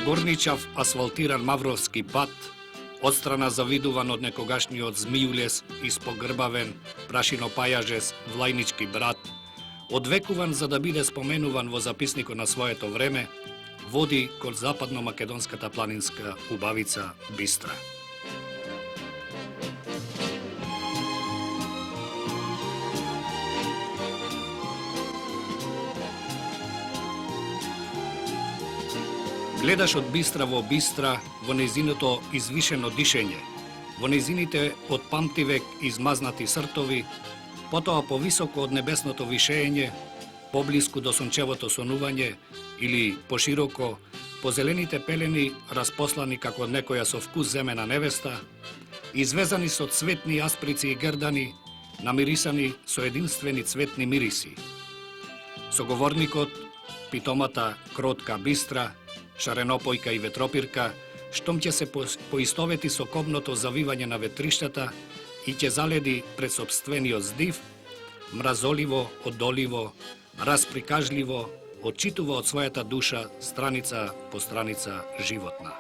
горничав асфалтиран Мавровски пат, отстрана завидуван од некогашниот Змијулес испогрбавен, прашинопајажес Влајнички брат, одвекуван за да биде споменуван во записникот на своето време, води кон западно-македонската планинска убавица Бистра. Гледаш од Бистра во Бистра, во нејзиното извишено дишење, во нејзините од памтивек измазнати сртови, потоа повисоко од небесното вишење, поблиску до сончевото сонување или пошироко, по зелените пелени распослани како од некоја со вкус земена невеста, извезани со цветни асприци и гердани, намирисани со единствени цветни мириси. Соговорникот, питомата кротка Бистра, шаренопојка и ветропирка, штом ќе се поистовети со кобното завивање на ветриштата и ќе заледи пред собствениот здив, мразоливо, одоливо, расприкажливо, отчитува од својата душа страница по страница животна.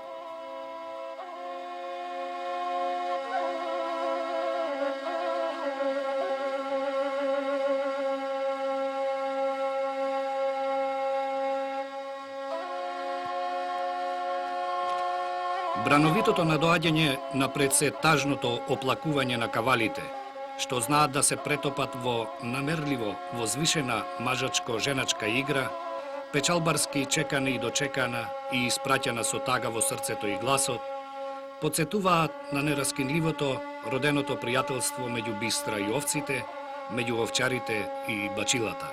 Брановитото надоаѓање напред се тажното оплакување на кавалите, што знаат да се претопат во намерливо возвишена мажачко-женачка игра, печалбарски чекана и дочекана и испраќана со тага во срцето и гласот, подсетуваат на нераскинливото роденото пријателство меѓу Бистра и овците, меѓу овчарите и бачилата.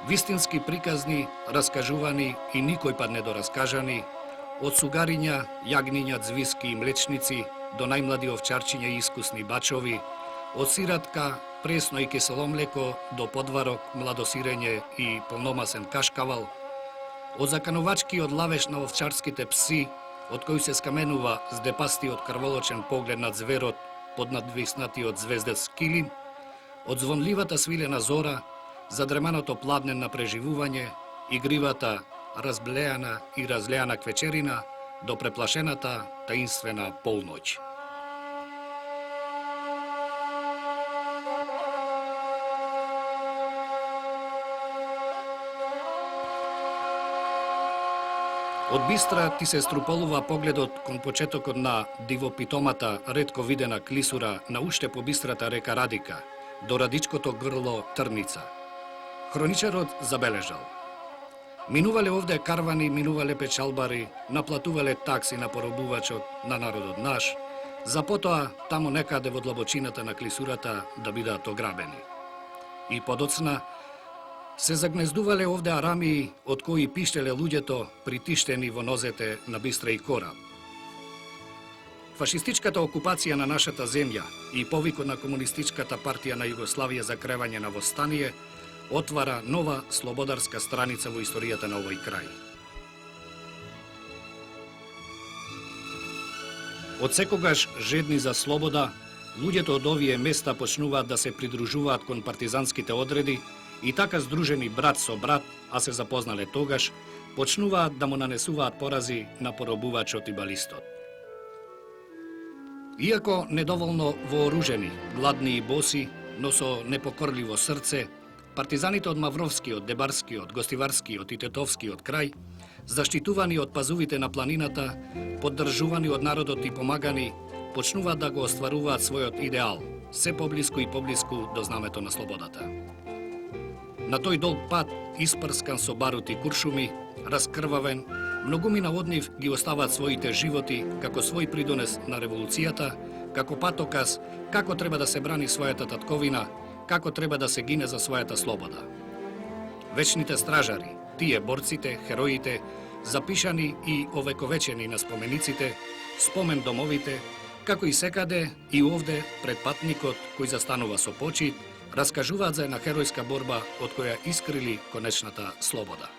Вистински приказни, раскажувани и никој пат недораскажани, од сугариња, јагниња, звиски и млечници до најмлади овчарчиња и искусни бачови, од сиратка, пресно и кисело млеко до подварок, младо сирење и полномасен кашкавал, од заканувачки лавеш на овчарските пси, од кој се скаменува здепастиот крволочен поглед на зверот под надвиснатиот звездец килим, од звонливата свилена зора, задреманото пладне на преживување, игривата разблејана и разлејана квечерина до преплашената таинствена полноќ. Од Бистра ти се струполува погледот кон почетокот на дивопитомата ретко видена клисура на уште побистрата река Радика, до радичкото грло Трница. Хроничарот забележал: минувале овде карвани, минувале печалбари, наплатувале такси на поробувачот на народот наш, за потоа таму некаде во длабочината на клисурата да бидат ограбени. И подоцна се загнездувале овде арамии од кои пиштеле луѓето притиштени во нозете на Бистра и Кораб. Фашистичката окупација на нашата земја и повикот на Комунистичката партија на Југославија за кревање на востание отвара нова слободарска страница во историјата на овој крај. Од секогаш жедни за слобода, луѓето од овие места почнуваат да се придружуваат кон партизанските одреди и така здружени брат со брат, а се запознале тогаш, почнуваат да му нанесуваат порази на поробувачот и балистот. Иако недоволно вооружени, гладни и боси, но со непокорливо срце, партизаните од Мавровскиот, Дебарскиот, Гостиварскиот и Тетовскиот крај, заштитувани од пазувите на планината, поддржувани од народот и помагани, почнуваат да го остваруваат својот идеал, се поблиску и поблиску до знамето на слободата. На тој долг пат, испрскан со барут и куршуми, раскрвавен, многумина од нив ги оставаат своите животи како свој придонес на револуцијата, како патоказ како треба да се брани својата татковина, како треба да се гине за својата слобода. Вечните стражари, тие борците, хероите, запишани и овековечени на спомениците, спомен домовите, како и секаде и овде пред патникот кој застанува со почит, раскажуваат за една херојска борба од која искрили конечната слобода.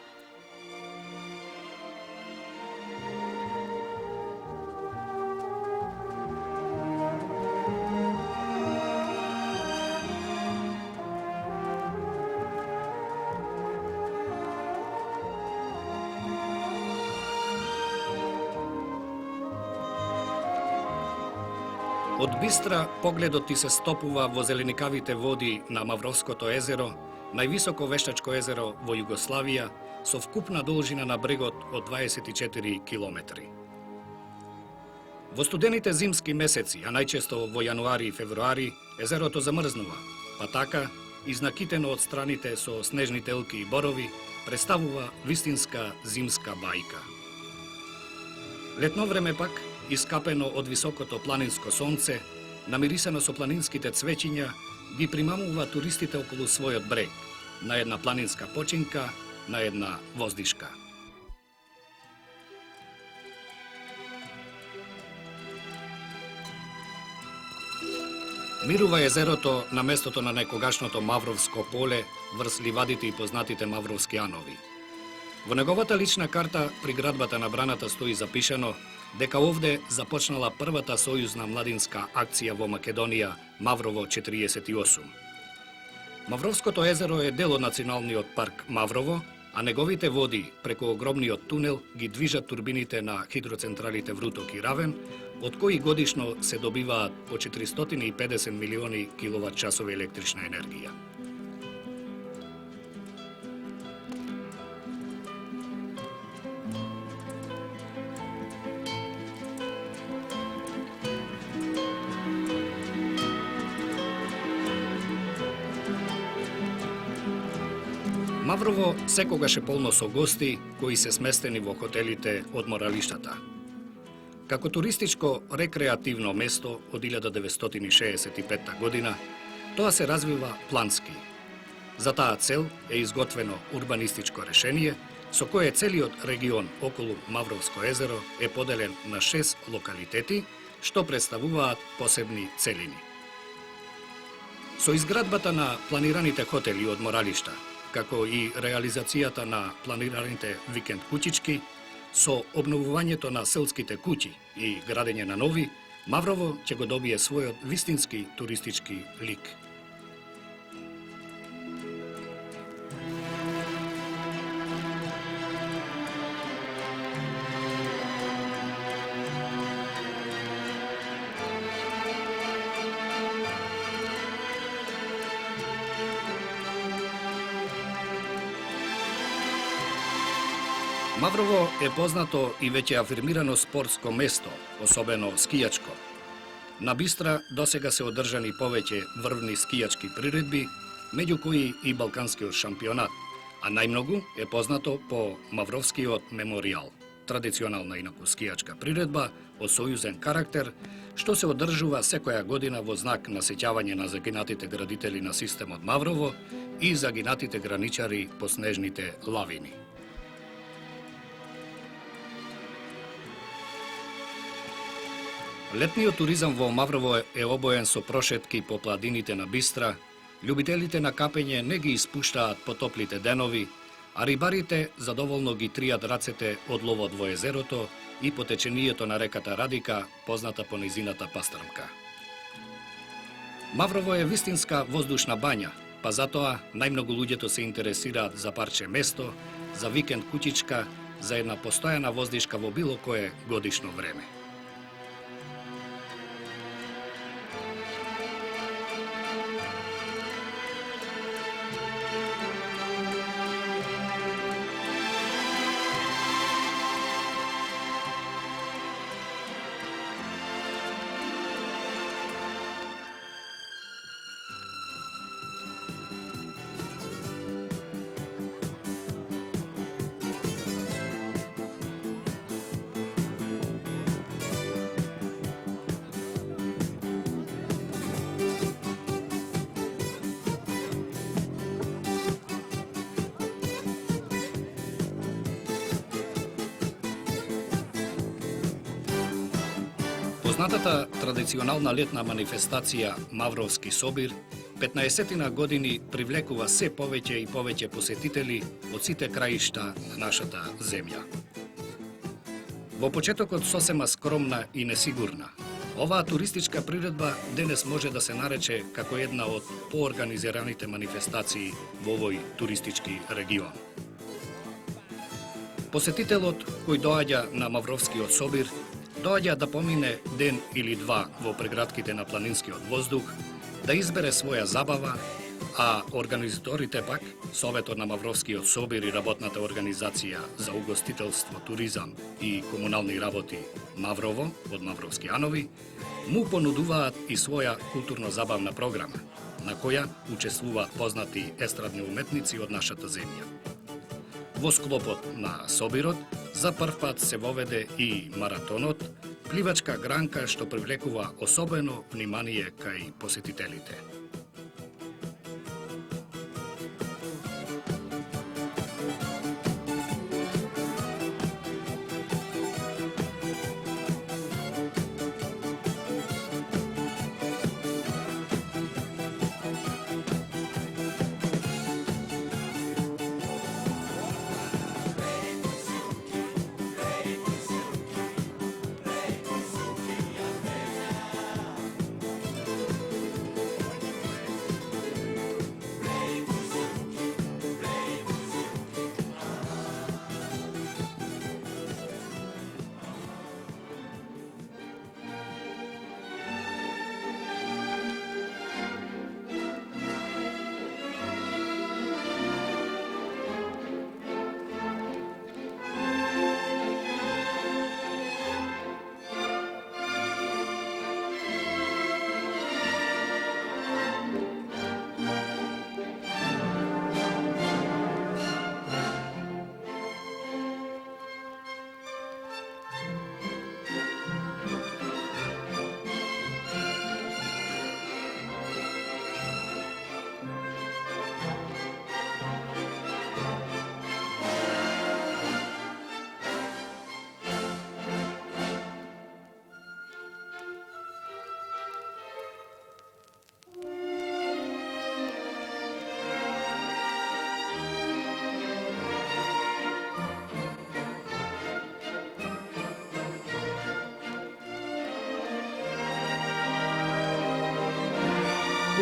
Од Бистра погледот ти се стопува во зеленикавите води на Мавровското езеро, највисоко вештачко езеро во Југославија, со вкупна должина на брегот од 24 километри. Во студените зимски месеци, а најчесто во јануари и февруари, езерото замрзнува, па така, изнакитено од страните со снежни телки и борови, представува вистинска зимска бајка. Летно време пак, искапено од високото планинско сонце, намирисано со планинските цвеќиња, ги примамува туристите околу својот брег, на една планинска починка, на една воздишка. Мирува езерото на местото на некогашното Мавровско поле врз ливадите и познатите Мавровски анови. Во неговата лична карта при градбата на браната стои запишано дека овде започнала првата сојузна младинска акција во Македонија Маврово 48. Мавровското езеро е дел од националниот парк Маврово, а неговите води преку огромниот тунел ги движат турбините на хидроцентралите Вруток и Равен, од кои годишно се добиваат по 450 милиони киловат часови електрична енергија. Маврово секогаш е полно со гости кои се сместени во хотелите од моралиштата. Како туристичко рекреативно место од 1965 година, тоа се развива плански. За таа цел е изготвено урбанистичко решение со кое целиот регион околу Мавровско езеро е поделен на 6 локалитети, што представуваат посебни целини. Со изградбата на планираните хотели од моралишта, како и реализацијата на планираните викенд куќички, со обновувањето на селските куќи и градење на нови, Маврово ќе го добие својот вистински туристички лик. Маврово е познато и веќе афирмирано спортско место, особено скијачко. На Бистра досега се одржани повеќе врвни скијачки приредби, меѓу кои и Балканскиот шампионат, а најмногу е познато по Мавровскиот меморијал, традиционална инаку скијачка приредба од сојузен карактер, што се одржува секоја година во знак на сеќавање на загинатите градители на системот Маврово и загинатите граничари по снежните лавини. Летниот туризам во Маврово е обоен со прошетки по пладините на Бистра, љубителите на капење не ги испуштаат по топлите денови, а рибарите задоволно ги тријат рацете од ловот во езерото и по течението на реката Радика, позната по нејзината пастрмка. Маврово е вистинска воздушна бања, па затоа најмногу луѓето се интересираат за парче место, за викенд куќичка, за една постојана воздишка во било кое годишно време. Познатата традиционална летна манифестација Мавровски собир 15 години привлекува се повеќе и повеќе посетители од сите краишта на нашата земја. Во почетокот сосема скромна и несигурна, оваа туристичка приредба денес може да се нарече како една од поорганизираните манифестации во овој туристички регион. Посетителот кој доаѓа на Мавровскиот собир доаѓа да помине ден или два во прегратките на планинскиот воздух, да избере своја забава, а организаторите пак, Советот на Мавровскиот собир и работната организација за угостителство, туризам и комунални работи Маврово од Мавровски Анови, му понудуваат и своја културно-забавна програма, на која учествуваат познати естрадни уметници од нашата земја. Во склопот на собирот, за прв пат се воведе и маратонот, пливачка гранка што привлекува особено внимание кај посетителите.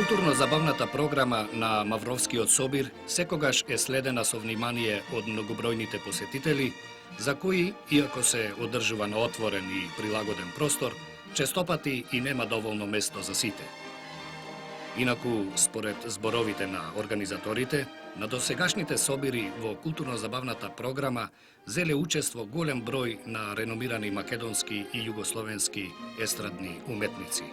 Културно-забавната програма на Мавровскиот собир секогаш е следена со внимание од многобројните посетители, за кои, иако се одржува на отворен и прилагоден простор, честопати и нема доволно место за сите. Инаку, според зборовите на организаторите, на досегашните собири во културно-забавната програма зеле учество голем број на реномирани македонски и југословенски естрадни уметници.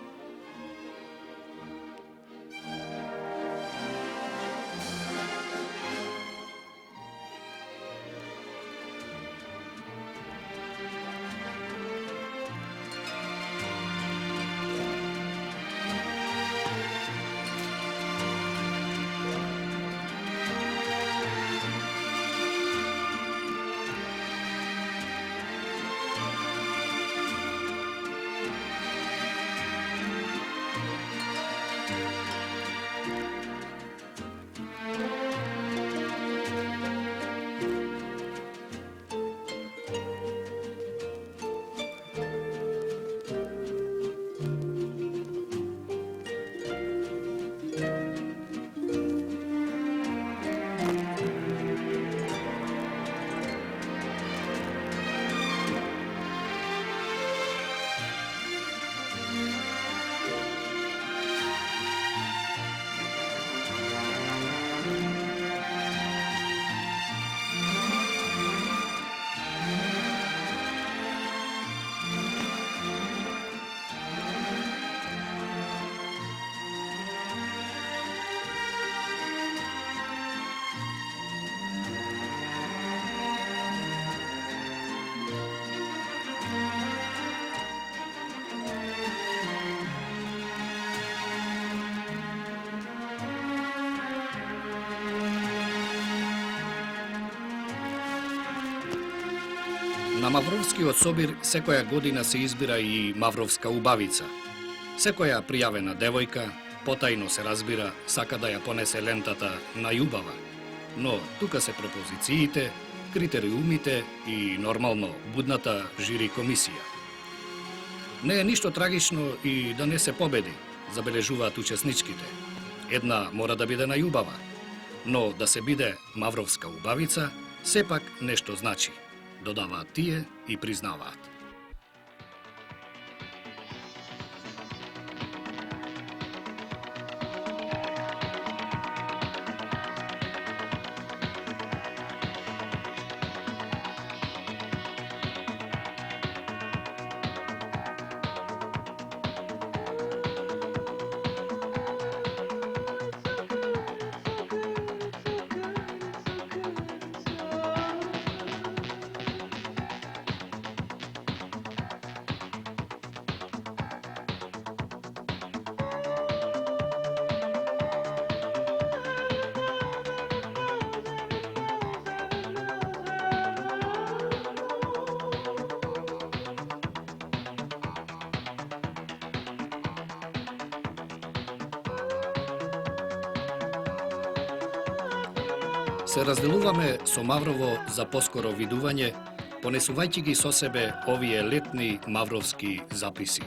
На Мавровскиот собир секоја година се избира и Мавровска убавица. Секоја пријавена девојка, потајно се разбира, сака да ја понесе лентата најубава. Но тука се пропозициите, критериумите и нормално будната жири комисија. Не е ништо трагично и да не се победи, забележуваат учесничките. Една мора да биде најубава, но да се биде Мавровска убавица, сепак нешто значи, додаваат тие и признаваат. se razdelúvame so Mavrovo za poskoro vidúvanie, ponesúvajte gi so sebe ovie letní mavrovskí zapisy.